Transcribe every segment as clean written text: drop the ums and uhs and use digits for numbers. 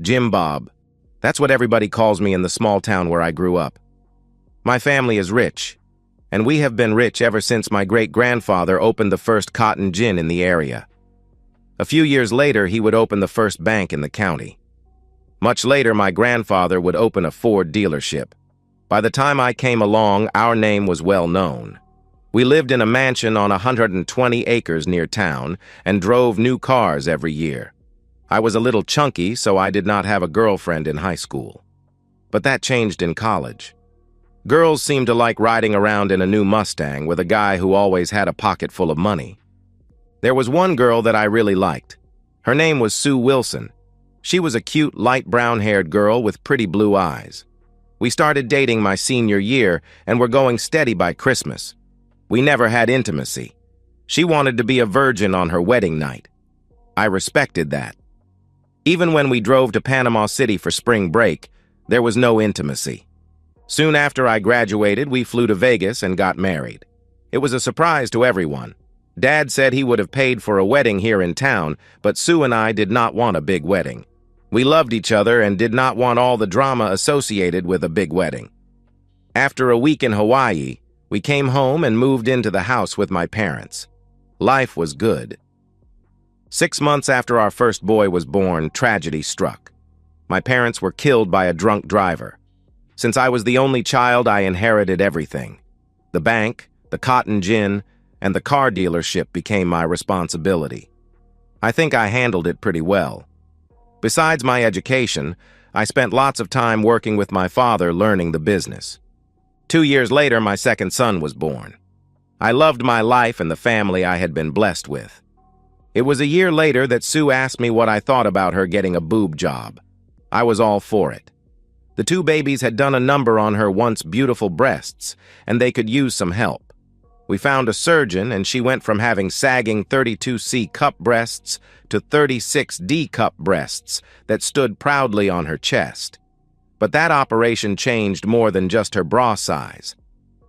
Jim Bob. That's what everybody calls me in the small town where I grew up. My family is rich, and we have been rich ever since my great-grandfather opened the first cotton gin in the area. A few years later, he would open the first bank in the county. Much later, my grandfather would open a Ford dealership. By the time I came along, our name was well known. We lived in a mansion on 120 acres near town and drove new cars every year. I was a little chunky, so I did not have a girlfriend in high school. But that changed in college. Girls seemed to like riding around in a new Mustang with a guy who always had a pocket full of money. There was one girl that I really liked. Her name was Sue Wilson. She was a cute, light brown-haired girl with pretty blue eyes. We started dating my senior year and were going steady by Christmas. We never had intimacy. She wanted to be a virgin on her wedding night. I respected that. Even when we drove to Panama City for spring break, there was no intimacy. Soon after I graduated, we flew to Vegas and got married. It was a surprise to everyone. Dad said he would have paid for a wedding here in town, but Sue and I did not want a big wedding. We loved each other and did not want all the drama associated with a big wedding. After a week in Hawaii, we came home and moved into the house with my parents. Life was good. 6 months after our first boy was born, tragedy struck. My parents were killed by a drunk driver. Since I was the only child, I inherited everything. The bank, the cotton gin, and the car dealership became my responsibility. I think I handled it pretty well. Besides my education, I spent lots of time working with my father learning the business. 2 years later, my second son was born. I loved my life and the family I had been blessed with. It was a year later that Sue asked me what I thought about her getting a boob job. I was all for it. The 2 babies had done a number on her once beautiful breasts, and they could use some help. We found a surgeon, and she went from having sagging 32C cup breasts to 36D cup breasts that stood proudly on her chest. But that operation changed more than just her bra size.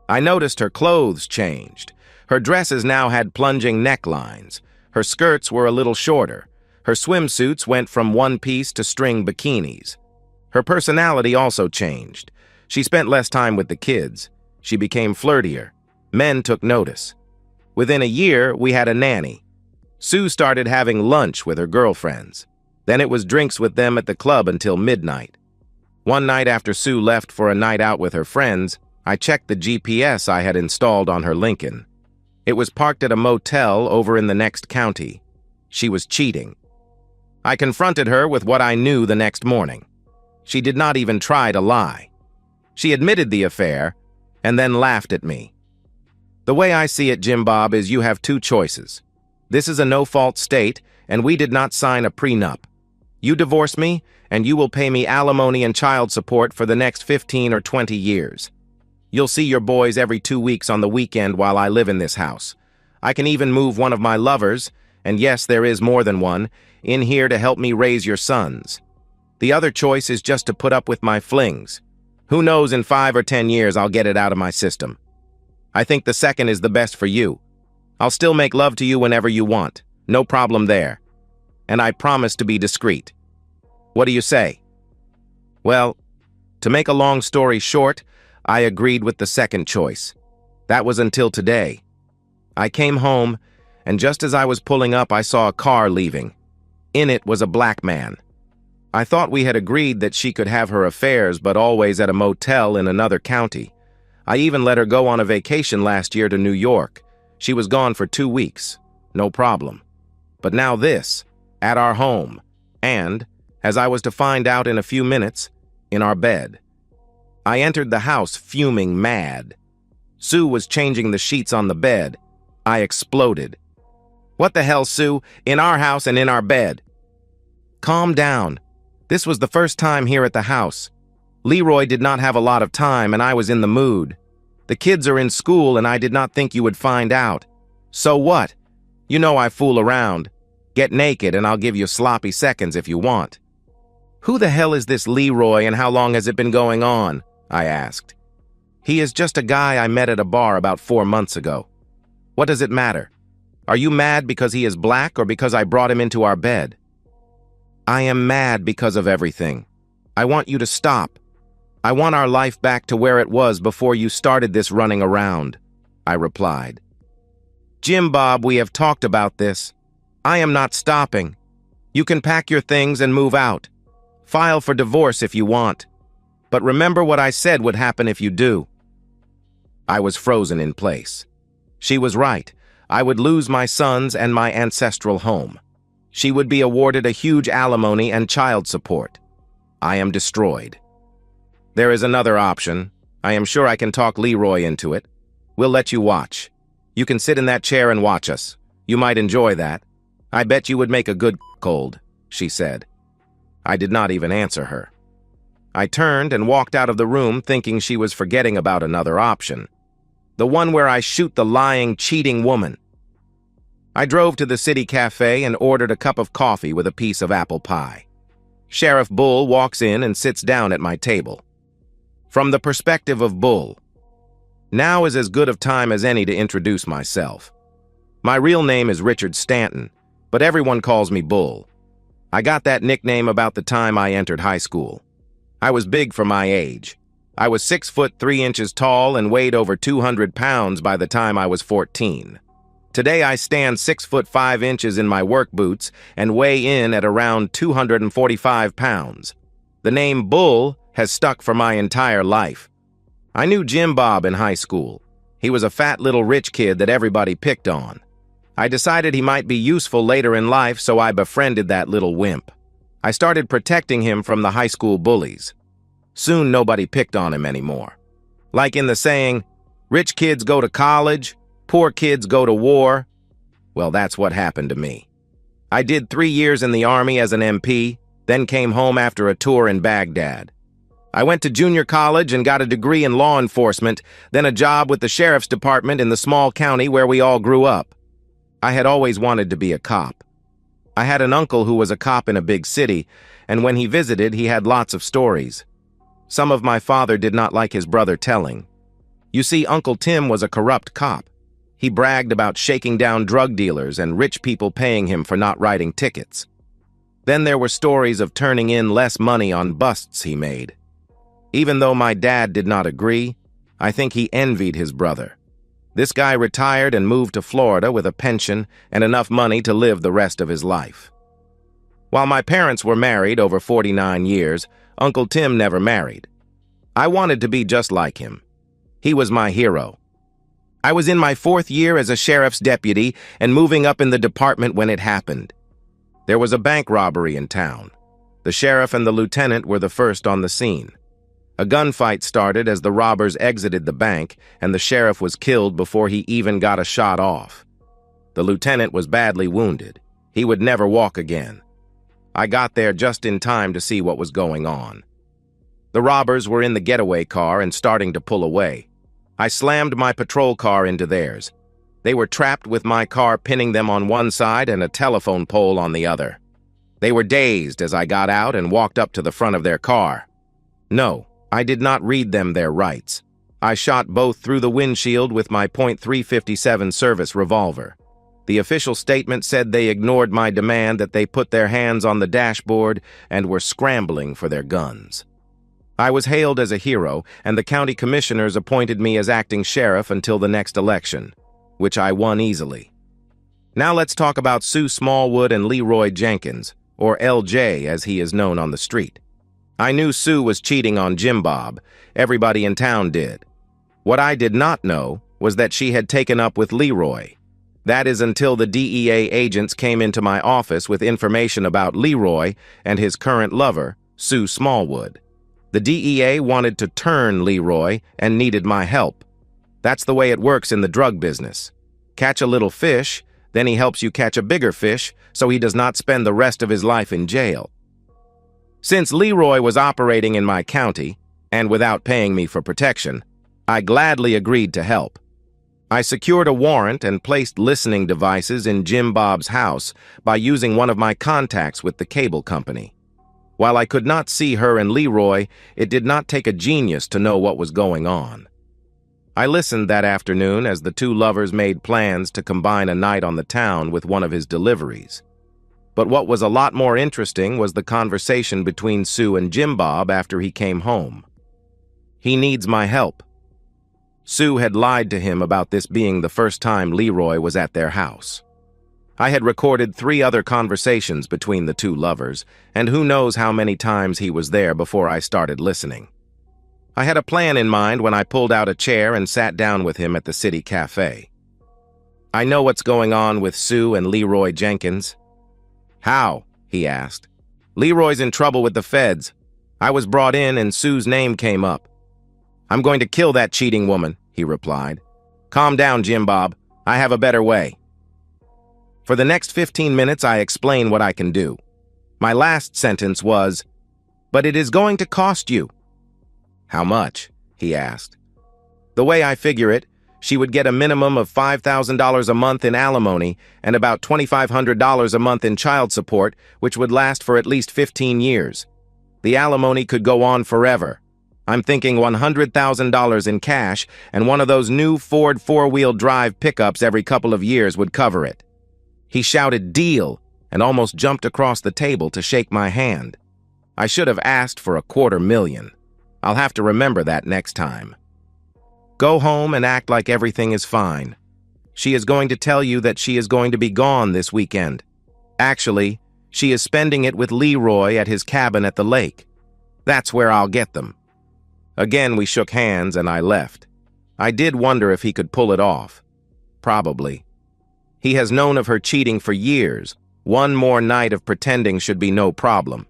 I noticed her clothes changed. Her dresses now had plunging necklines. Her skirts were a little shorter. Her swimsuits went from one-piece to string bikinis. Her personality also changed. She spent less time with the kids. She became flirtier. Men took notice. Within a year, we had a nanny. Sue started having lunch with her girlfriends. Then it was drinks with them at the club until midnight. One night after Sue left for a night out with her friends, I checked the GPS I had installed on her Lincoln. It was parked at a motel over in the next county. She was cheating. I confronted her with what I knew the next morning. She did not even try to lie. She admitted the affair and then laughed at me. The way I see it, Jim Bob, is you have 2 choices. This is a no-fault state, and we did not sign a prenup. You divorce me, and you will pay me alimony and child support for the next 15 or 20 years. You'll see your boys every 2 weeks on the weekend while I live in this house. I can even move one of my lovers, and yes, there is more than one, in here to help me raise your sons. The other choice is just to put up with my flings. Who knows, in 5 or 10 years I'll get it out of my system. I think the second is the best for you. I'll still make love to you whenever you want. No problem there. And I promise to be discreet. What do you say? Well, to make a long story short, I agreed with the second choice. That was until today. I came home, and just as I was pulling up, I saw a car leaving. In it was a black man. I thought we had agreed that she could have her affairs, but always at a motel in another county. I even let her go on a vacation last year to New York. She was gone for 2 weeks. No problem. But now this, at our home, and, as I was to find out in a few minutes, in our bed. I entered the house fuming mad. Sue was changing the sheets on the bed. I exploded. What the hell, Sue? In our house and in our bed? Calm down. This was the first time here at the house. Leroy did not have a lot of time and I was in the mood. The kids are in school and I did not think you would find out. So what? You know I fool around. Get naked and I'll give you sloppy seconds if you want. Who the hell is this Leroy and how long has it been going on? I asked. He is just a guy I met at a bar about 4 months ago. What does it matter? Are you mad because he is black or because I brought him into our bed? I am mad because of everything. I want you to stop. I want our life back to where it was before you started this running around, I replied. Jim Bob, we have talked about this. I am not stopping. You can pack your things and move out. File for divorce if you want. But remember what I said would happen if you do. I was frozen in place. She was right. I would lose my sons and my ancestral home. She would be awarded a huge alimony and child support. I am destroyed. There is another option. I am sure I can talk Leroy into it. We'll let you watch. You can sit in that chair and watch us. You might enjoy that. I bet you would make a good cold, she said. I did not even answer her. I turned and walked out of the room thinking she was forgetting about another option. The one where I shoot the lying, cheating woman. I drove to the city cafe and ordered a cup of coffee with a piece of apple pie. Sheriff Bull walks in and sits down at my table. From the perspective of Bull, now is as good of time as any to introduce myself. My real name is Richard Stanton, but everyone calls me Bull. I got that nickname about the time I entered high school. I was big for my age. I was 6 foot 3 inches tall and weighed over 200 pounds by the time I was 14. Today I stand 6 foot 5 inches in my work boots and weigh in at around 245 pounds. The name Bull has stuck for my entire life. I knew Jim Bob in high school. He was a fat little rich kid that everybody picked on. I decided he might be useful later in life, so I befriended that little wimp. I started protecting him from the high school bullies. Soon nobody picked on him anymore. Like in the saying, rich kids go to college, poor kids go to war. Well, that's what happened to me. I did 3 years in the Army as an MP, then came home after a tour in Baghdad. I went to junior college and got a degree in law enforcement, then a job with the sheriff's department in the small county where we all grew up. I had always wanted to be a cop. I had an uncle who was a cop in a big city, and when he visited, he had lots of stories. Some of my father did not like his brother telling. You see, Uncle Tim was a corrupt cop. He bragged about shaking down drug dealers and rich people paying him for not writing tickets. Then there were stories of turning in less money on busts he made. Even though my dad did not agree, I think he envied his brother. This guy retired and moved to Florida with a pension and enough money to live the rest of his life. While my parents were married over 49 years, Uncle Tim never married. I wanted to be just like him. He was my hero. I was in my 4th year as a sheriff's deputy and moving up in the department when it happened. There was a bank robbery in town. The sheriff and the lieutenant were the first on the scene. A gunfight started as the robbers exited the bank, and the sheriff was killed before he even got a shot off. The lieutenant was badly wounded. He would never walk again. I got there just in time to see what was going on. The robbers were in the getaway car and starting to pull away. I slammed my patrol car into theirs. They were trapped with my car pinning them on one side and a telephone pole on the other. They were dazed as I got out and walked up to the front of their car. No, I did not read them their rights. I shot both through the windshield with my .357 service revolver. The official statement said they ignored my demand that they put their hands on the dashboard and were scrambling for their guns. I was hailed as a hero, and the county commissioners appointed me as acting sheriff until the next election, which I won easily. Now let's talk about Sue Smallwood and Leroy Jenkins, or LJ as he is known on the street. I knew Sue was cheating on Jim Bob. Everybody in town did. What I did not know was that she had taken up with Leroy. That is until the DEA agents came into my office with information about Leroy and his current lover, Sue Smallwood. The DEA wanted to turn Leroy and needed my help. That's the way it works in the drug business. Catch a little fish, then he helps you catch a bigger fish so he does not spend the rest of his life in jail. Since Leroy was operating in my county, and without paying me for protection, I gladly agreed to help. I secured a warrant and placed listening devices in Jim Bob's house by using one of my contacts with the cable company. While I could not see her and Leroy, it did not take a genius to know what was going on. I listened that afternoon as the two lovers made plans to combine a night on the town with one of his deliveries. But what was a lot more interesting was the conversation between Sue and Jim Bob after he came home. He needs my help. Sue had lied to him about this being the first time Leroy was at their house. I had recorded 3 other conversations between the two lovers, and who knows how many times he was there before I started listening. I had a plan in mind when I pulled out a chair and sat down with him at the city cafe. "I know what's going on with Sue and Leroy Jenkins." "How?" he asked. "Leroy's in trouble with the feds. I was brought in and Sue's name came up." "I'm going to kill that cheating woman," he replied. "Calm down, Jim Bob. I have a better way." For the next 15 minutes, I explain what I can do. My last sentence was, "But it is going to cost you." "How much?" he asked. "The way I figure it, she would get a minimum of $5,000 a month in alimony and about $2,500 a month in child support, which would last for at least 15 years. The alimony could go on forever. I'm thinking $100,000 in cash, and one of those new Ford 4-wheel drive pickups every couple of years would cover it." He shouted "Deal" and almost jumped across the table to shake my hand. I should have asked for $250,000. I'll have to remember that next time. "Go home and act like everything is fine. She is going to tell you that she is going to be gone this weekend. Actually, she is spending it with Leroy at his cabin at the lake. That's where I'll get them." Again, we shook hands and I left. I did wonder if he could pull it off. Probably. He has known of her cheating for years. One more night of pretending should be no problem.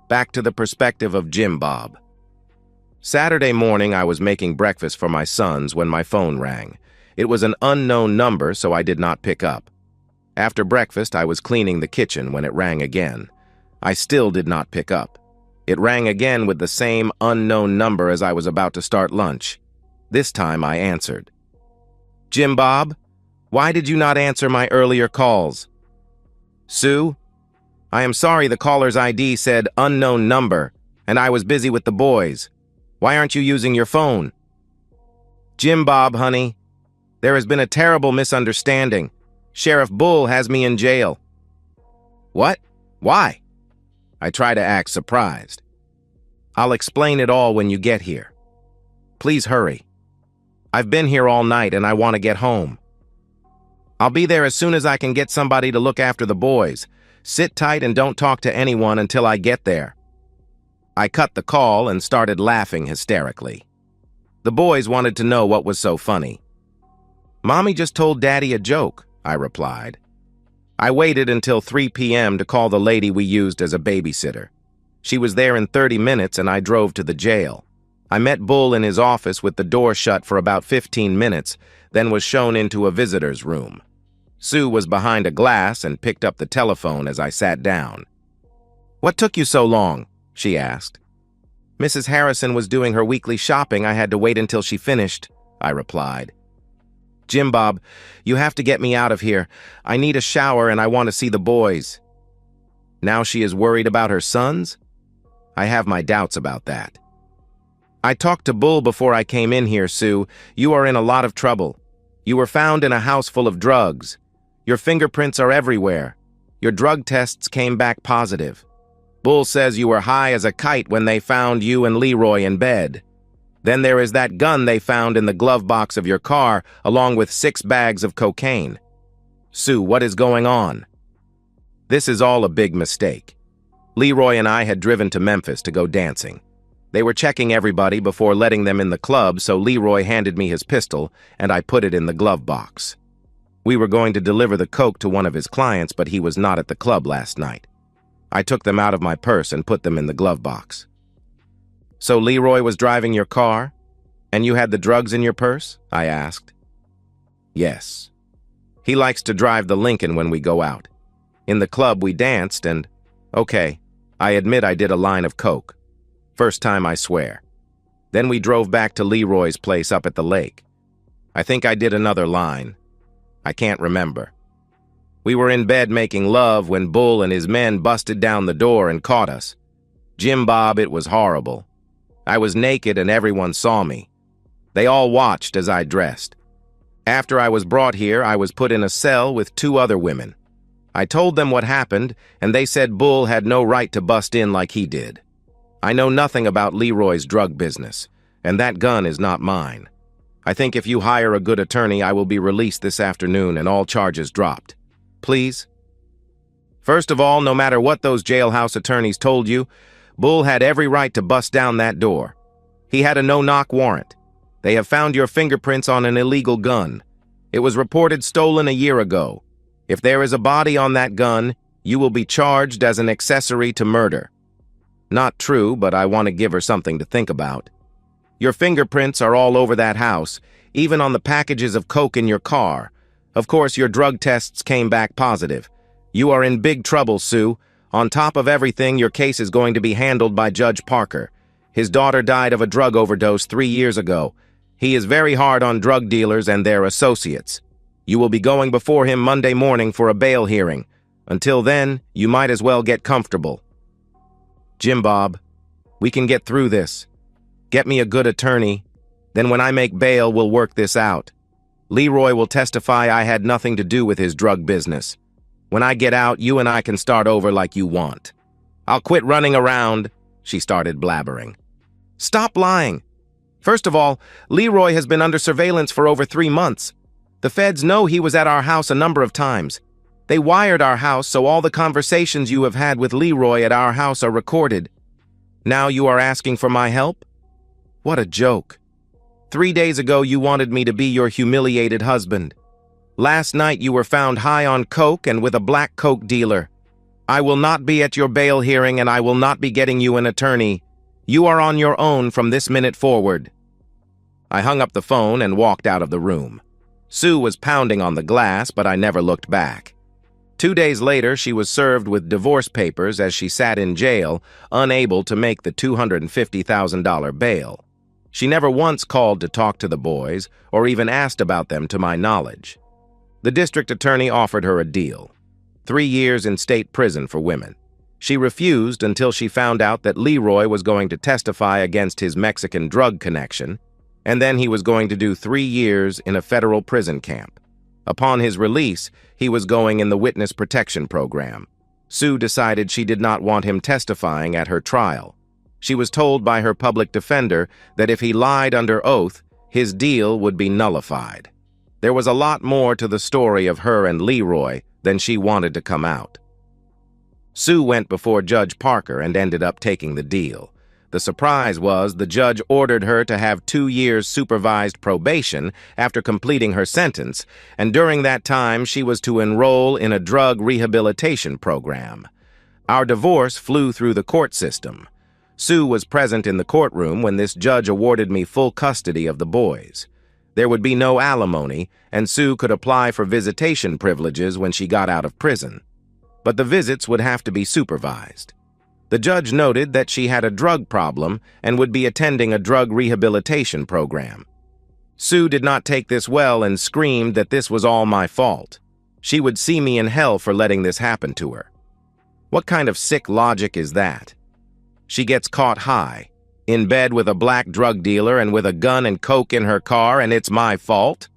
Back to the perspective of Jim Bob. Saturday morning, I was making breakfast for my sons when my phone rang. It was an unknown number, so I did not pick up. After breakfast, I was cleaning the kitchen when it rang again. I still did not pick up. It rang again with the same unknown number as I was about to start lunch. This time I answered. "Jim Bob, why did you not answer my earlier calls?" "Sue, I am sorry the caller's ID said unknown number, and I was busy with the boys. Why aren't you using your phone?" "Jim Bob, honey, there has been a terrible misunderstanding. Sheriff Bull has me in jail." "What? Why?" I try to act surprised. "I'll explain it all when you get here. Please hurry. I've been here all night and I want to get home. I'll be there as soon as I can get somebody to look after the boys. Sit tight and don't talk to anyone until I get there." I cut the call and started laughing hysterically. The boys wanted to know what was so funny. "Mommy just told Daddy a joke," I replied. I waited until 3 p.m. to call the lady we used as a babysitter. She was there in 30 minutes and I drove to the jail. I met Bull in his office with the door shut for about 15 minutes, then was shown into a visitor's room. Sue was behind a glass and picked up the telephone as I sat down. "What took you so long?" she asked. "Mrs. Harrison was doing her weekly shopping. I had to wait until she finished," I replied. "Jim Bob, you have to get me out of here. I need a shower and I want to see the boys." Now she is worried about her sons? I have my doubts about that. "I talked to Bull before I came in here, Sue. You are in a lot of trouble. You were found in a house full of drugs. Your fingerprints are everywhere. Your drug tests came back positive. Bull says you were high as a kite when they found you and Leroy in bed. Then there is that gun they found in the glove box of your car, along with 6 bags of cocaine. Sue, what is going on?" This is all a big mistake. Leroy and I had driven to Memphis to go dancing. They were checking everybody before letting them in the club, so Leroy handed me his pistol, and I put it in the glove box. We were going to deliver the coke to one of his clients, but he was not at the club last night. I took them out of my purse and put them in the glove box. "So Leroy was driving your car, and you had the drugs in your purse?" I asked. "Yes. He likes to drive the Lincoln when we go out. In the club we danced and, okay, I admit I did a line of coke. First time, I swear. Then we drove back to Leroy's place up at the lake. I think I did another line. I can't remember. We were in bed making love when Bull and his men busted down the door and caught us. Jim Bob, it was horrible. I was naked and everyone saw me. They all watched as I dressed. After I was brought here, I was put in a cell with 2 other women. I told them what happened, and they said Bull had no right to bust in like he did. I know nothing about Leroy's drug business, and that gun is not mine. I think if you hire a good attorney, I will be released this afternoon and all charges dropped. Please? First of all, no matter what those jailhouse attorneys told you, Bull had every right to bust down that door. He had a no-knock warrant. They have found your fingerprints on an illegal gun. It was reported stolen a year ago. If there is a body on that gun, you will be charged as an accessory to murder. Not true, but I want to give her something to think about. Your fingerprints are all over that house, even on the packages of coke in your car. Of course, your drug tests came back positive. You are in big trouble, Sue. On top of everything, your case is going to be handled by Judge Parker. His daughter died of a drug overdose 3 years ago. He is very hard on drug dealers and their associates. You will be going before him Monday morning for a bail hearing. Until then, you might as well get comfortable. Jim Bob, we can get through this. Get me a good attorney. Then when I make bail, we'll work this out. Leroy will testify I had nothing to do with his drug business. When I get out, you and I can start over like you want. I'll quit running around, she started blabbering. Stop lying. First of all, Leroy has been under surveillance for over 3 months. The feds know he was at our house a number of times. They wired our house so all the conversations you have had with Leroy at our house are recorded. Now you are asking for my help? What a joke. 3 days ago you wanted me to be your humiliated husband. Last night you were found high on coke and with a black coke dealer. I will not be at your bail hearing and I will not be getting you an attorney. You are on your own from this minute forward. I hung up the phone and walked out of the room. Sue was pounding on the glass, but I never looked back. 2 days later, she was served with divorce papers as she sat in jail, unable to make the $250,000 bail. She never once called to talk to the boys or even asked about them to my knowledge. The district attorney offered her a deal: 3 years in state prison for women. She refused until she found out that Leroy was going to testify against his Mexican drug connection, and then he was going to do 3 years in a federal prison camp. Upon his release, he was going in the witness protection program. Sue decided she did not want him testifying at her trial. She was told by her public defender that if he lied under oath, his deal would be nullified. There was a lot more to the story of her and Leroy than she wanted to come out. Sue went before Judge Parker and ended up taking the deal. The surprise was the judge ordered her to have 2 years supervised probation after completing her sentence, and during that time she was to enroll in a drug rehabilitation program. Our divorce flew through the court system. Sue was present in the courtroom when this judge awarded me full custody of the boys. There would be no alimony, and Sue could apply for visitation privileges when she got out of prison. But the visits would have to be supervised. The judge noted that she had a drug problem and would be attending a drug rehabilitation program. Sue did not take this well and screamed that this was all my fault. She would see me in hell for letting this happen to her. What kind of sick logic is that? She gets caught high, in bed with a black drug dealer and with a gun and coke in her car, and it's my fault?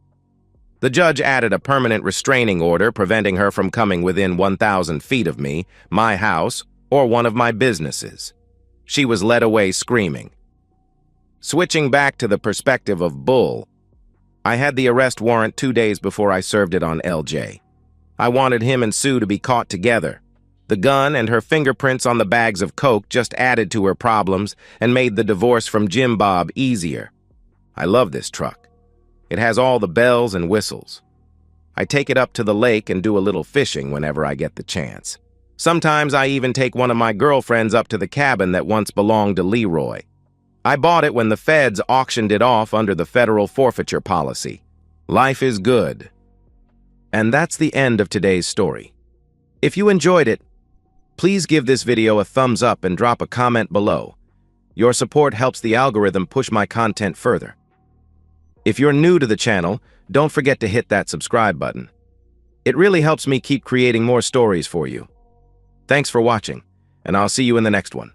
The judge added a permanent restraining order preventing her from coming within 1,000 feet of me, my house, or one of my businesses. She was led away screaming. Switching back to the perspective of Bull, I had the arrest warrant 2 days before I served it on LJ. I wanted him and Sue to be caught together. The gun and her fingerprints on the bags of coke just added to her problems and made the divorce from Jim Bob easier. I love this truck. It has all the bells and whistles. I take it up to the lake and do a little fishing whenever I get the chance. Sometimes I even take one of my girlfriends up to the cabin that once belonged to Leroy. I bought it when the feds auctioned it off under the federal forfeiture policy. Life is good. And that's the end of today's story. If you enjoyed it, please give this video a thumbs up and drop a comment below. Your support helps the algorithm push my content further. If you're new to the channel, don't forget to hit that subscribe button. It really helps me keep creating more stories for you. Thanks for watching, and I'll see you in the next one.